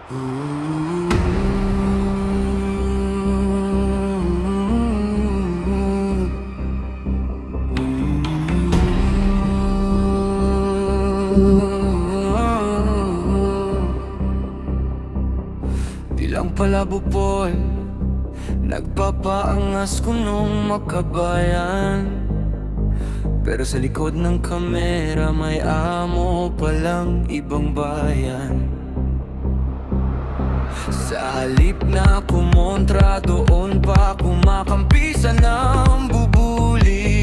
Bilang palabupol, nagpapaangas ko nung makabayan. Pero sa likod ng kamera may amo palang ibang bayan. Sa halip na kumontra, doon pa kumakampi sa nambubuli.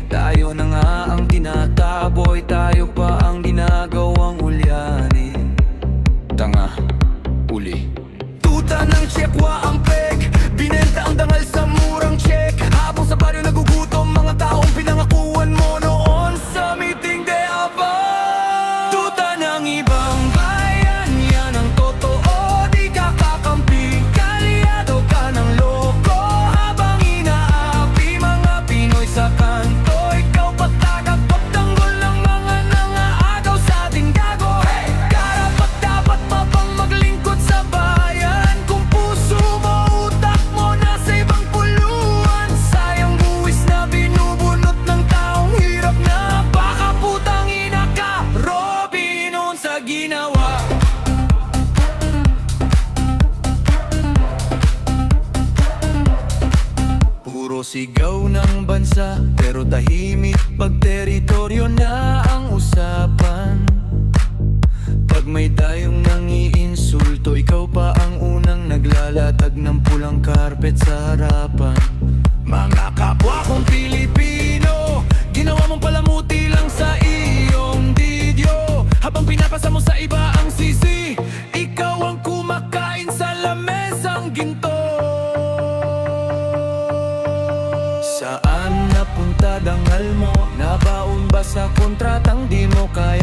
Tayo na nga ang tinataboy, tayo pa ang ginagawang ulyanin. Tanga, uli. Tuta ng tsekwa ang peg, binenta ang dangal sa murang check. Habang sa baryo nagugutom mga taong pinangakuan mo noon sa meeting de Habang. Tuta ng ibang bayan, yan ang totoo, di ka kakampi. Kalyado ka ng loko habang inaapi mga Pinoy sa kanto. Ikaw patagap, pagtanggol ng mga nangaagaw sa ating gago. Karapat dapat pa bang maglingkod sa bayan? Kung puso mo, utak mo nasa ibang puluhan. Sayang buwis na binubunot ng taong hirap na baka putang ina ka, Robin Hood sa ginawa. Puro sigaw ng bansa, pero tahimik pag teritoryo na ang usapan. Pag may dayong nangiinsulto, ikaw pa ang unang naglalatag ng pulang karpet sa harapan. Mga kapwa kong Pilipino, ginawa mong palamuti lang sa iyong video. Habang pinapasa mo sa iba ang sisi, ikaw ang kumakain sa lamesang ginto. Saan napunta dangal mo? Nabaon ba sa kontratang di mo kaya?